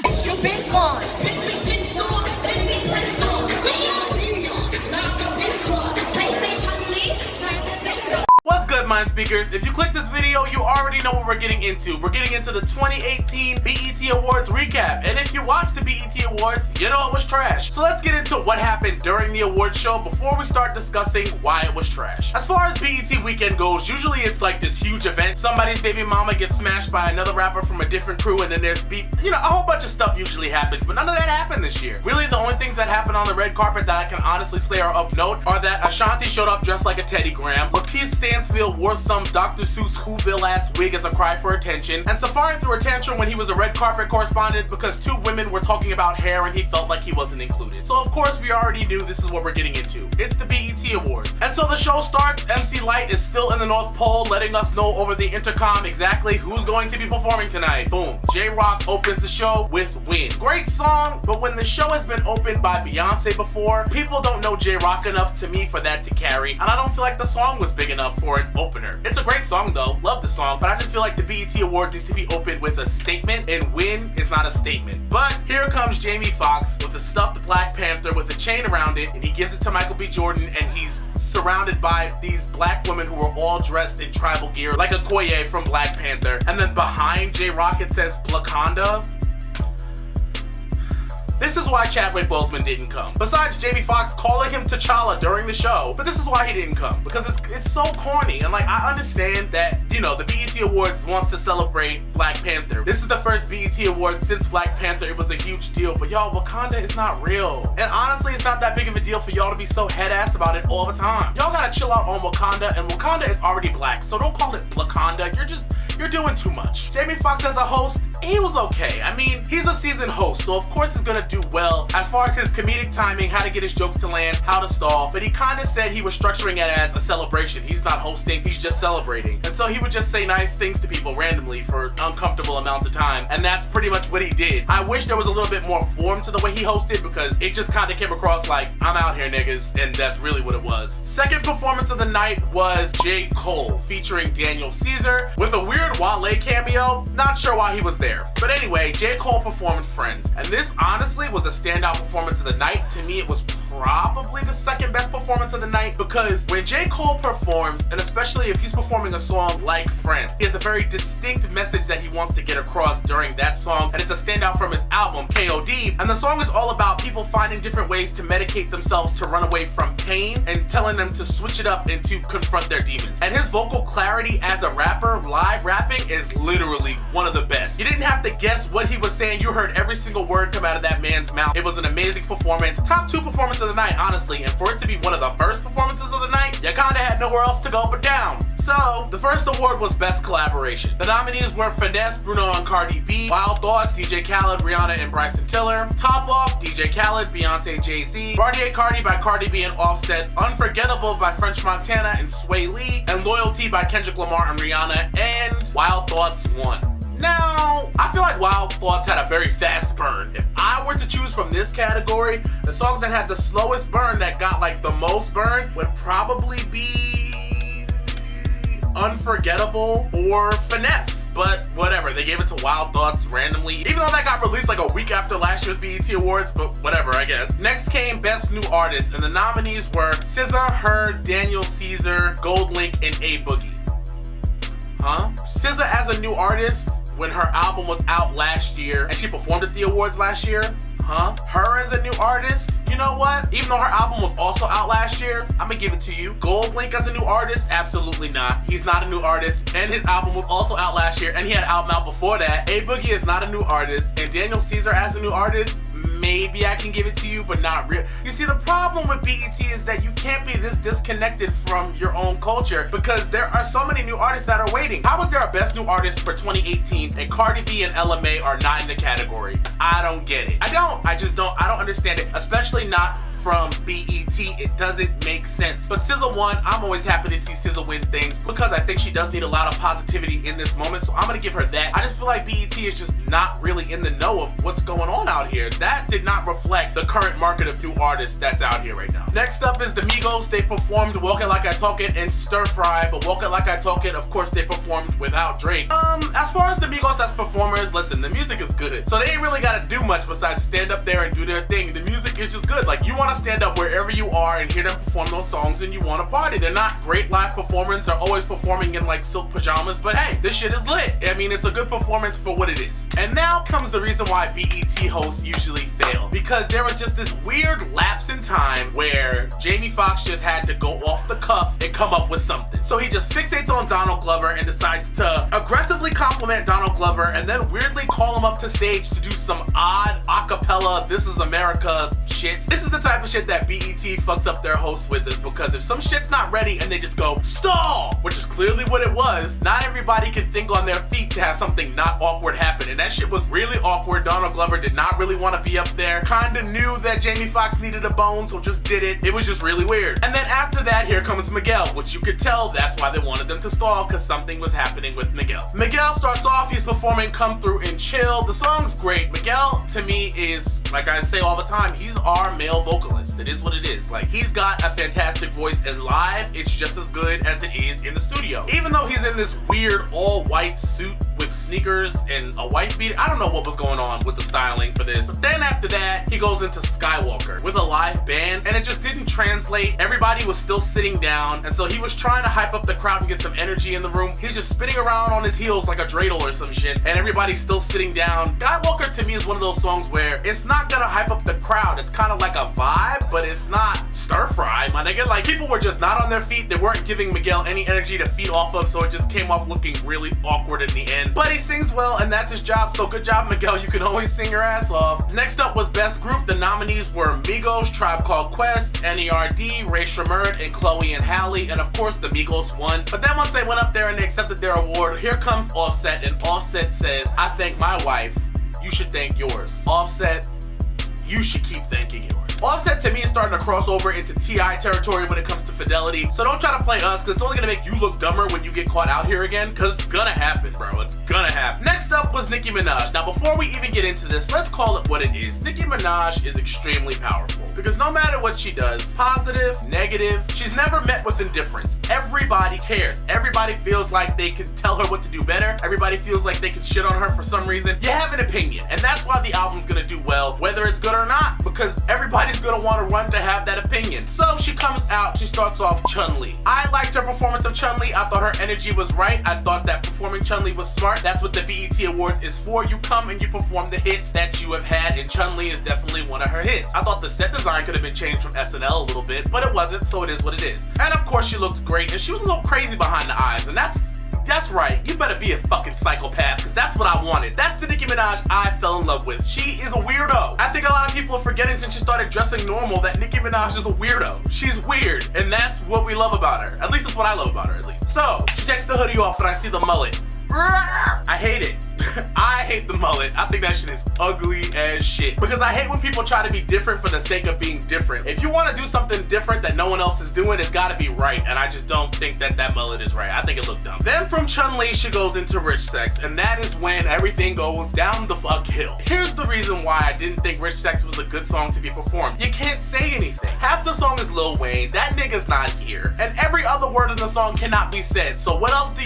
You been gone. What's good, Mind Speakers? If you click this video, you already know what we're getting into. We're getting into the 2018 BET Awards recap. And if you watched the BET Awards, you know it was trash. So let's get into what happened during the awards show before we start discussing why it was trash. As far as BET weekend goes, usually it's like this huge event. Somebody's baby mama gets smashed by another rapper from a different crew, and then there's beef. You know, a whole bunch of stuff usually happens, but none of that happened this year. Really, the only things that happened on the red carpet that I can honestly say are of note are that Ashanti showed up dressed like a Teddy Graham, Lakeith Stansfield wore some Dr. Seuss Whoville-ass wig as a cry for attention, and Safari threw a tantrum when he was a red carpet correspondent because two women were talking about hair and he felt like he wasn't included. So of course we already knew this is what we're getting into. It's the BET Awards. And so the show starts. MC Lyte is still in the North Pole letting us know over the intercom exactly who's going to be performing tonight. Boom. J-Rock opens the show with Win. Great song, but when the show has been opened by Beyonce before, people don't know J-Rock enough to me for that to carry, and I don't feel like the song was big enough for an opener. It's a great song though, love the song, but I just feel like the BET Awards needs to be opened with a statement, and Win is not a statement. But here comes Jamie Foxx with a stuffed Black Panther with a chain around it, and he gives it to Michael B. Jordan, and he's surrounded by these black women who are all dressed in tribal gear like Okoye from Black Panther, and then behind J-Rock it says Wakanda. This is why Chadwick Boseman didn't come. Besides Jamie Foxx calling him T'Challa during the show, but this is why he didn't come. Because it's so corny, and like, I understand that, you know, the BET Awards wants to celebrate Black Panther. This is the first BET Awards since Black Panther. It was a huge deal, but y'all, Wakanda is not real. And honestly, it's not that big of a deal for y'all to be so head-ass about it all the time. Y'all gotta chill out on Wakanda, and Wakanda is already black, so don't call it Blakanda. You're doing too much. Jamie Foxx as a host, he was okay. I mean, he's a seasoned host, so of course he's gonna do well as far as his comedic timing, how to get his jokes to land, how to stall, but he kind of said he was structuring it as a celebration. He's not hosting, he's just celebrating. And so he would just say nice things to people randomly for uncomfortable amounts of time, and that's pretty much what he did. I wish there was a little bit more form to the way he hosted, because it just kind of came across like, I'm out here niggas, and that's really what it was. Second performance of the night was J. Cole featuring Daniel Caesar with a weird Wale cameo. Not sure why he was there. But anyway, J. Cole performed Friends, and this honestly was a standout performance of the night. To me, it was probably the second best performance of the night, because when J. Cole performs, and especially if he's performing a song like Friends, he has a very distinct message that he wants to get across during that song, and it's a standout from his album, KOD, and the song is all about people finding different ways to medicate themselves to run away from pain, and telling them to switch it up and to confront their demons. And his vocal clarity as a rapper, live rapping, is literally one of the best. You didn't have to guess what he was saying. You heard every single word come out of that man's mouth. It was an amazing performance. Top 2 performance of the night, honestly, and for it to be one of the first performances of the night, you kinda had nowhere else to go but down. So, the first award was Best Collaboration. The nominees were Finesse, Bruno and Cardi B, Wild Thoughts, DJ Khaled, Rihanna and Bryson Tiller, Top Off, DJ Khaled, Beyonce, Jay-Z, Bartier Cardi by Cardi B and Offset, Unforgettable by French Montana and Sway Lee, and Loyalty by Kendrick Lamar and Rihanna, and Wild Thoughts won. Now, I feel like Wild Thoughts had a very fast burn. If I were to choose from this category, the songs that had the slowest burn, that got like the most burn, would probably be Unforgettable or Finesse. But whatever, they gave it to Wild Thoughts randomly, even though that got released like a week after last year's BET Awards, but whatever, I guess. Next came Best New Artist, and the nominees were SZA, H.E.R, Daniel Caesar, Goldlink, and A Boogie. Huh? SZA as a new artist when her album was out last year and she performed at the awards last year? Huh? Her as a new artist? You know what? Even though her album was also out last year, I'm gonna give it to you. Goldlink as a new artist? Absolutely not. He's not a new artist, and his album was also out last year, and he had an album out before that. A Boogie is not a new artist, and Daniel Caesar as a new artist, maybe I can give it to you, but not real. You see, the problem with BET is that you can't be this disconnected from your own culture, because there are so many new artists that are waiting. How is there a Best New Artist for 2018 and Cardi B and LMA are not in the category? I don't get it. I just don't understand it, especially not from BET. It doesn't make sense. But SZA won. I'm always happy to see SZA win things because I think she does need a lot of positivity in this moment, so I'm gonna give her that. I just feel like BET is just not really in the know of what's going on out here. That did not reflect the current market of new artists that's out here right now. Next up is the Migos. They performed Walk It Like I Talk It and Stir Fry, but Walk It Like I Talk It, of course, they performed without Drake. As far as the Migos as performers, listen, the music is good. So they ain't really gotta do much besides stand up there and do their thing. The music is just good. Like, you wanna stand up wherever you are and hear them perform those songs and you wanna party. They're not great live performers. They're always performing in like silk pajamas, but hey, this shit is lit. I mean, it's a good performance for what it is. And now comes the reason why BET hosts usually fail. Because there was just this weird lapse in time where Jamie Foxx just had to go off the cuff and come up with something. So he just fixates on Donald Glover and decides to aggressively compliment Donald Glover and then weirdly call him up to stage to do some odd acapella This Is America shit. This is the type of shit that BET fucks up their hosts with, is because if some shit's not ready and they just go stall, which is clearly what it was, not everybody can think on their feet to have something not awkward happen, and that shit was really awkward. Donald Glover did not really want to be up there, kinda knew that Jamie Foxx needed a bone, so just did it. It was just really weird. And then after that, here comes Miguel, which you could tell that's why they wanted them to stall, because something was happening with Miguel. Miguel starts off, he's performing Come Through and Chill. The song's great. Miguel, to me, is, like I say all the time, he's our male vocalist. It is what it is. Like, he's got a fantastic voice, and live, it's just as good as it is in the studio. Even though he's in this weird all-white suit with sneakers and a wife beater, I don't know what was going on with the styling for this. But then after that, he goes into Skywalker with a live band, and it just didn't translate. Everybody was still sitting down, and so he was trying to hype up the crowd and get some energy in the room. He's just spinning around on his heels like a dreidel or some shit, and everybody's still sitting down. Skywalker to me is one of those songs where it's not gonna hype up the crowd. It's kind of like a vibe, but it's not stir fry, my nigga. Like, people were just not on their feet. They weren't giving Miguel any energy to feed off of, so it just came off looking really awkward in the end. But he sings well, and that's his job, so good job, Miguel. You can always sing your ass off. Next up was Best Group. The nominees were Migos, Tribe Called Quest, N.E.R.D, Ray Shremmerd, and Chloe and Halle, and of course the Migos won. But then once they went up there and they accepted their award, here comes Offset, and Offset says, I thank my wife, you should thank yours. Offset, you should keep thanking yours. Offset to me is starting to cross over into T.I. territory when it comes to fidelity, so don't try to play us, because it's only gonna make you look dumber when you get caught out here again, because it's gonna happen, bro. It's gonna happen. Next up was Nicki Minaj. Now, before we even get into this, let's call it what it is. Nicki Minaj is extremely powerful, because no matter what she does, positive, negative, she's never met with indifference. Everybody cares. Everybody feels like they can tell her what to do better. Everybody feels like they can shit on her for some reason. You have an opinion, and that's why the album's gonna do well, whether it's good or not, because everybody's gonna want to run to have that opinion. So she comes out, she starts off Chun-Li. I liked her performance of Chun-Li. I thought her energy was right. I thought that performing Chun-Li was smart. That's what the BET Awards is for. You come and you perform the hits that you have had, and Chun-Li is definitely one of her hits. I thought the set design could have been changed from SNL a little bit, but it wasn't, so it is what it is. And of course she looked great, and she was a little crazy behind the eyes, and that's right, you better be a fucking psychopath, because that's what I wanted. That's the Nicki Minaj I fell in love with. She is a weirdo. I think a lot of people are forgetting since she started dressing normal that Nicki Minaj is a weirdo. She's weird, and that's what we love about her. At least that's what I love about her, at least. So, she takes the hoodie off and I see the mullet. I hate it. I hate the mullet. I think that shit is ugly as shit. Because I hate when people try to be different for the sake of being different. If you want to do something different that no one else is doing, it's got to be right. And I just don't think that that mullet is right. I think it looked dumb. Then from Chun-Li, she goes into Rich Sex. And that is when everything goes down the fuck hill. Here's the reason why I didn't think Rich Sex was a good song to be performed. You can't say anything. Half the song is Lil Wayne. That nigga's not here. And every other word in the song cannot be said. So what else do?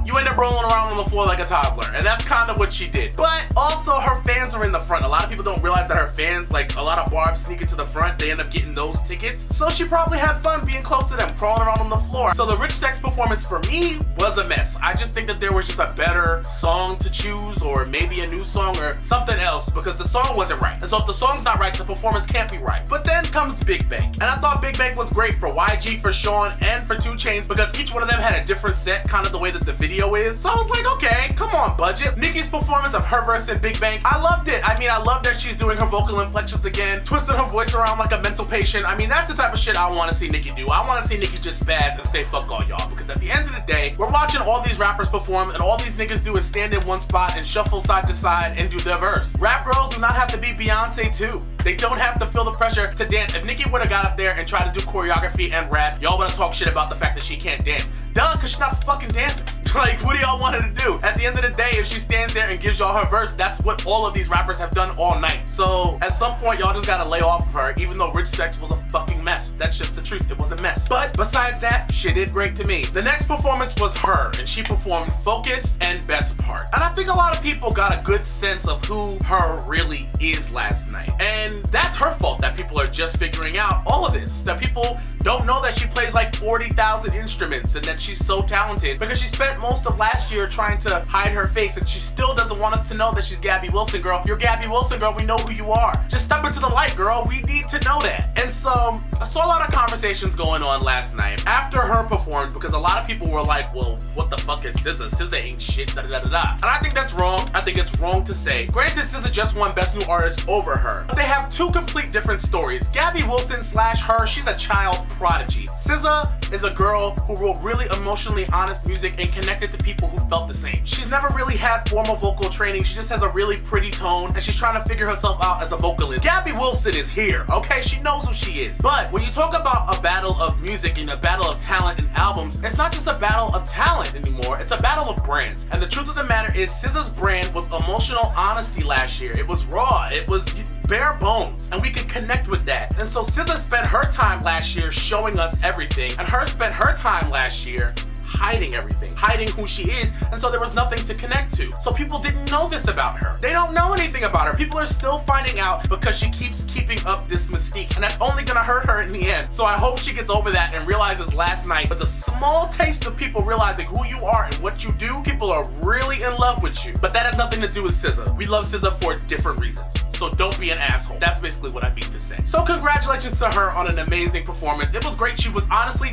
You end up rolling around on the floor like a toddler. And that's kind of what she did. But also her fans are in the front. A lot of people don't realize that her fans, like a lot of barbs sneak into the front, they end up getting those tickets. So she probably had fun being close to them, crawling around on the floor. So the Rich Sex performance for me was a mess. I just think that there was just a better song to choose, or maybe a new song or something else, because the song wasn't right. And so if the song's not right, the performance can't be right. But then comes Big Bang. And I thought Big Bang was great for YG, for Sean, and for 2 Chainz, because each one of them had a different set, kind of the way that the video is. So I was like, okay, come on, budget. Nicki's performance of her verse in Big Bang, I loved it. I mean, I love that she's doing her vocal inflections again, twisting her voice around like a mental patient. I mean, that's the type of shit I want to see Nicki do. I want to see Nicki just spaz and say fuck all y'all, because at the end of the day, we're watching all these rappers perform, and all these niggas do is stand in one spot and shuffle side to side and do do their verse. Rap girls do not have to be Beyonce too. They don't have to feel the pressure to dance. If Nicki would have got up there and tried to do choreography and rap, y'all would have talked shit about the fact that she can't dance. Duh, cause she's not fucking dancing. Like, what do y'all want her to do? At the end of the day, if she stands there and gives y'all her verse, that's what all of these rappers have done all night. So at some point, y'all just gotta lay off of her, even though Rich Sex was a fucking mess. That's just the truth, it was a mess. But besides that, she did great to me. The next performance was her, and she performed Focus and Best Part. And I think a lot of people got a good sense of who her really is last night. And that's her fault that people are just figuring out all of this. That people don't know that she plays like 40,000 instruments and that she's so talented because she spent most of last year trying to hide her face, and she still doesn't want us to know that she's Gabby Wilson, girl. You're Gabby Wilson, girl. We know who you are. Just step into the light, girl. We need to know that. And so I saw a lot of conversations going on last night after her performed, because a lot of people were like, well, what the fuck is SZA? SZA ain't shit, da da da da. And I think that's wrong. I think it's wrong to say. Granted, SZA just won Best New Artist over her, but they have two complete different stories. Gabby Wilson / her, she's a child prodigy. SZA is a girl who wrote really emotionally honest music and connected to people who felt the same. She's never really had formal vocal training. She just has a really pretty tone, and she's trying to figure herself out as a vocalist. Gabby Wilson is here, okay? She knows who she is. But when you talk about a battle of music and a battle of talent and albums, it's not just a battle of talent anymore, it's a battle of brands. And the truth of the matter is, SZA's brand was emotional honesty last year. It was raw, it was bare bones, and we could connect with that. And so SZA spent her time last year showing us everything, and her spent her time last year hiding everything, hiding who she is, and so there was nothing to connect to. So people didn't know this about her. They don't know anything about her. People are still finding out because she keeps keeping up this mystique, and that's only gonna hurt her in the end. So I hope she gets over that and realizes last night, with a small taste of people realizing who you are and what you do, people are really in love with you. But that has nothing to do with SZA. We love SZA for different reasons. So don't be an asshole. That's basically what I mean to say. So congratulations to her on an amazing performance. It was great. She was honestly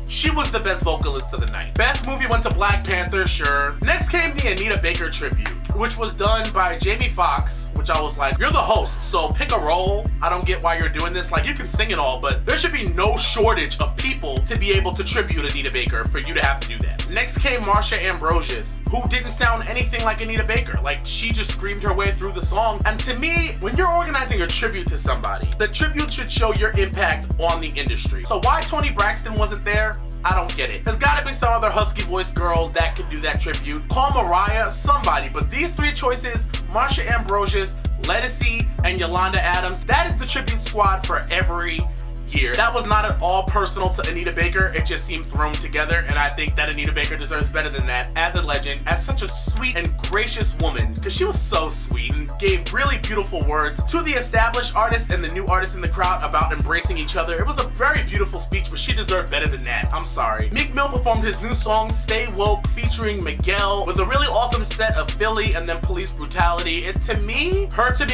she was the best vocalist of the night. Best movie went to Black Panther, sure. Next came the Anita Baker tribute, which was done by Jamie Foxx, which I was like, you're the host, so pick a role. I don't get why you're doing this. Like, you can sing it all, but there should be no shortage of people to be able to tribute Anita Baker for you to have to do that. Next came Marsha Ambrosius, who didn't sound anything like Anita Baker. Like, she just screamed her way through the song. And to me, when you're organizing a tribute to somebody, the tribute should show your impact on the industry. So why Toni Braxton wasn't there? I don't get it. There's gotta be some other husky voiced girls that could do that tribute. Call Mariah, somebody, but these three choices, Marsha Ambrosius, Ledisi, and Yolanda Adams, that is the tribute squad for every year. That was not at all personal to Anita Baker. It just seemed thrown together, and I think that Anita Baker deserves better than that as a legend, as such a sweet and gracious woman, because she was so sweet and gave really beautiful words to the established artists and the new artists in the crowd about embracing each other. It was a very beautiful speech, but she deserved better than that. I'm sorry. Meek Mill performed his new song, Stay Woke, featuring Miguel, with a really awesome set of Philly and then Police Brutality. To me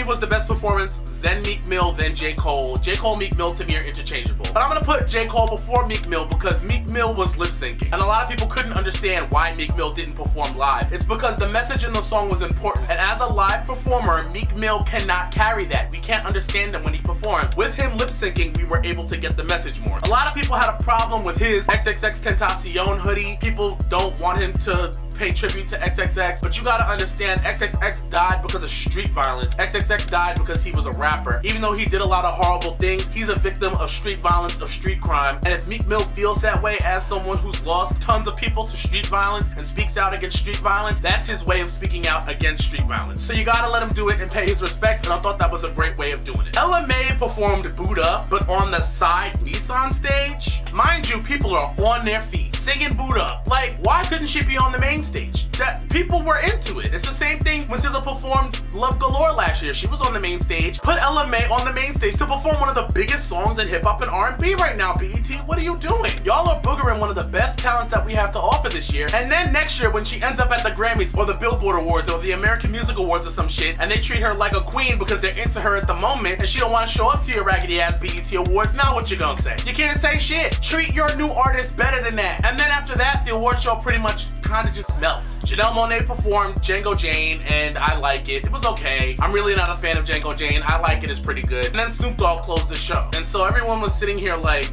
was the best performance, then Meek Mill, then J. Cole. J. Cole, Meek Mill to me are interchangeable. But I'm gonna put J. Cole before Meek Mill because Meek Mill was lip syncing. And a lot of people couldn't understand why Meek Mill didn't perform live. It's because the message in the song was important. And as a live performer, Meek Mill cannot carry that. We can't understand him when he performs. With him lip syncing, we were able to get the message more. A lot of people had a problem with his XXXTentacion hoodie. People don't want him to pay tribute to XXX, but you gotta understand, XXX died because of street violence. XXX died because he was a rapper. Even though he did a lot of horrible things, he's a victim of street violence, of street crime. And if Meek Mill feels that way as someone who's lost tons of people to street violence and speaks out against street violence, that's his way of speaking out against street violence. So you gotta let him do it and pay his respects, and I thought that was a great way of doing it. Ella Mai performed Boot Up, but on the side Nissan stage. Mind you, people are on their feet singing Boot Up. Like, why couldn't she be on the main stage? That people were into it. It's the same thing when SZA performed Love Galore last year. She was on the main stage. Put Ella Mai on the main stage to perform one of the biggest songs in hip-hop and R&B right now, BET. What are you doing? Y'all are boogering one of the best talents that we have to offer this year. And then next year when she ends up at the Grammys or the Billboard Awards or the American Music Awards or some shit, and they treat her like a queen because they're into her at the moment and she don't want to show up to your raggedy ass BET Awards, now what you gonna say? You can't say shit. Treat your new artist better than that. And then after that, the award show pretty much kind of just melts. Janelle Monáe performed Django Jane, and I like it. It was okay. I'm really not a fan of Django Jane. I like it. It's pretty good. And then Snoop Dogg closed the show. And so everyone was sitting here like,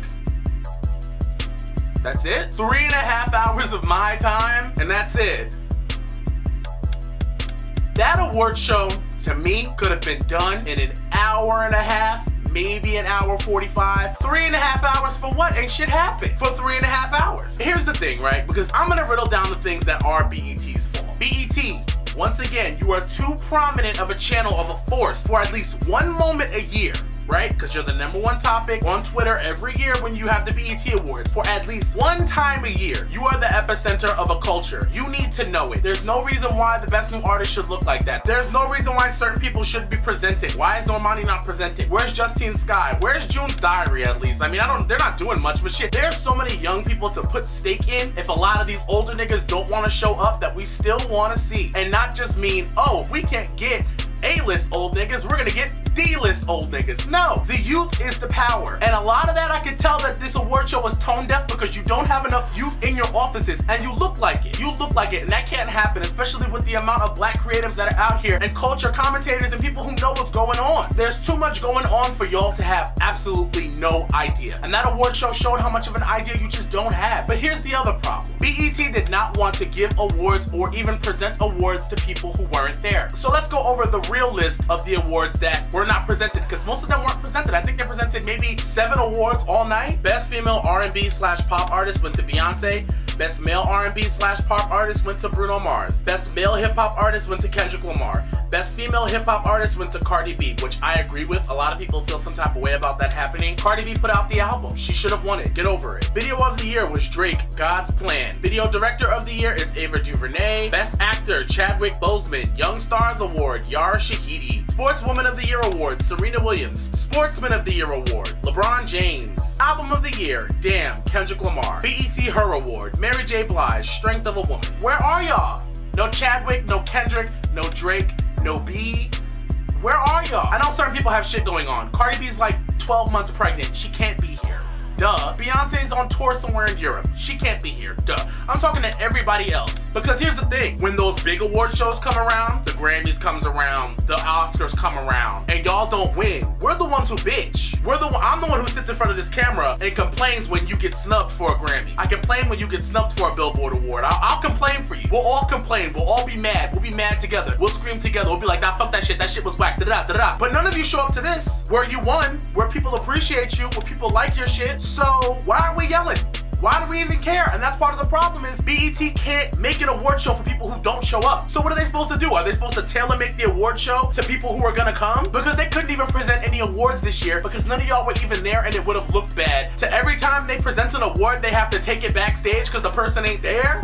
that's it? 3.5 hours of my time, and that's it. That award show, to me, could have been done in an hour and a half, maybe an hour 45. 3.5 hours for what? Ain't shit happened for 3.5 hours. Here's the thing, right? Because I'm gonna riddle down the things that are BET's fault. BET, once again, you are too prominent of a channel, of a force, for at least one moment a year, right? Because you're the #1 topic on Twitter every year when you have the BET Awards. For at least one time a year, you are the epicenter of a culture. You need to know it. There's no reason why the best new artist should look like that. There's no reason why certain people shouldn't be presented. Why is Normani not presented? Where's Justine Skye? Where's June's Diary, at least? I mean, they're not doing much, but shit, there's so many young people to put stake in if a lot of these older niggas don't want to show up that we still want to see. And not just mean, oh, if we can't get A-list old niggas, we're gonna get D-list old niggas. No, the youth is the power. And a lot of that, I can tell that this award show was tone deaf because you don't have enough youth in your offices, and you look like it. You look like it, and that can't happen, especially with the amount of black creatives that are out here, and culture commentators and people who know what's going on. There's too much going on for y'all to have absolutely no idea. And that award show showed how much of an idea you just don't have. But here's the other problem. BET did not want to give awards or even present awards to people who weren't there. So let's go over the real list of the awards that were not presented, because most of them weren't presented. I think they presented maybe 7 awards all night. Best female R&B/pop artist went to Beyonce. Best male R&B/pop artist went to Bruno Mars. Best male hip-hop artist went to Kendrick Lamar. Best female hip-hop artist went to Cardi B, which I agree with. A lot of people feel some type of way about that happening. Cardi B put out the album. She should have won it. Get over it. Video of the year was Drake, God's Plan. Video director of the year is Ava DuVernay. Best actor, Chadwick Boseman. Young Stars Award, Yara Shahidi. Sportswoman of the Year Award, Serena Williams. Sportsman of the Year Award, LeBron James. Album of the Year, Damn, Kendrick Lamar. BET H.E.R Award, Mary J. Blige, Strength of a Woman. Where are y'all? No Chadwick, no Kendrick, no Drake, no B. Where are y'all? I know certain people have shit going on. Cardi B's like 12 months pregnant. She can't be here. Duh. Beyonce's on tour somewhere in Europe. She can't be here. Duh. I'm talking to everybody else. Because here's the thing. When those big award shows come around, the Grammys comes around, the Oscars come around, and y'all don't win, we're the ones who bitch. I'm the one who sits in front of this camera and complains when you get snubbed for a Grammy. I complain when you get snubbed for a Billboard Award. I'll complain for you. We'll all complain. We'll all be mad. We'll be mad together. We'll scream together. We'll be like, nah, fuck that shit. That shit was whack. Da-da, da-da. But none of you show up to this, where you won, where people appreciate you, where people like your shit. So why are we yelling? Why do we even care? And that's part of the problem is BET can't make an award show for people who don't show up. So what are they supposed to do? Are they supposed to tailor make the award show to people who are gonna come? Because they couldn't even present any awards this year because none of y'all were even there and it would have looked bad. So every time they present an award, they have to take it backstage because the person ain't there.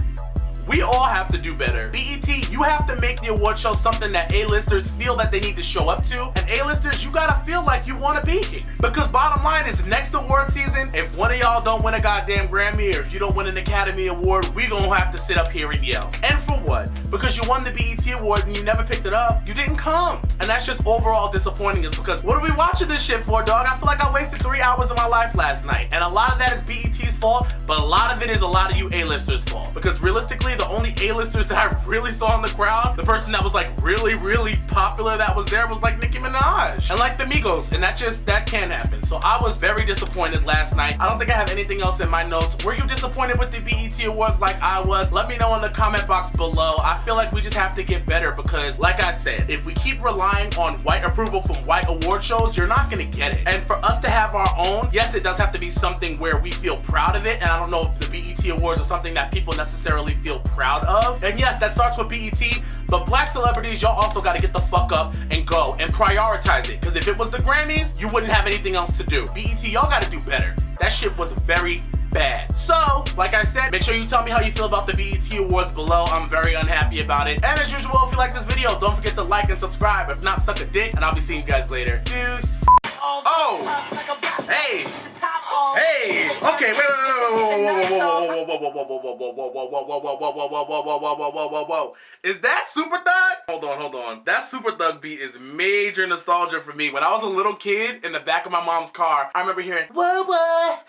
We all have to do better. BET, you have to make the award show something that A-listers feel that they need to show up to. And A-listers, you gotta feel like you wanna be here. Because bottom line is, next award season, if one of y'all don't win a goddamn Grammy or if you don't win an Academy Award, we gonna have to sit up here and yell. And for what? Because you won the BET Award and you never picked it up. You didn't come. And that's just overall disappointing is because what are we watching this shit for, dog? I feel like I wasted 3 hours of my life last night. And a lot of that is BET's fault, but a lot of it is a lot of you A-listers' fault. Because realistically, the only A-listers that I really saw in the crowd, the person that was like really popular that was there was like Nicki Minaj and like the Migos, and that can't happen. So I was very disappointed last night. I don't think I have anything else in my notes. Were you disappointed with the BET Awards like I was? Let me know in the comment box below. I feel like we just have to get better because, like I said, if we keep relying on white approval from white award shows, you're not gonna get it. And for us to have our own, yes, it does have to be something where we feel proud of it, and I don't know if the BET Awards are something that people necessarily feel proud of. And yes, that starts with BET, but black celebrities, y'all also gotta get the fuck up and go and prioritize it. Because if it was the Grammys, you wouldn't have anything else to do. BET, y'all gotta do better. That shit was very bad. So, like I said, make sure you tell me how you feel about the BET Awards below. I'm very unhappy about it. And as usual, if you like this video, don't forget to like and subscribe. If not, suck a dick, and I'll be seeing you guys later. Deuce. Oh! Hey! Hey! Okay, wait, whoa. Is that Super Thug? Hold on. That Super Thug beat is major nostalgia for me. When I was a little kid in the back of my mom's car, I remember hearing, what?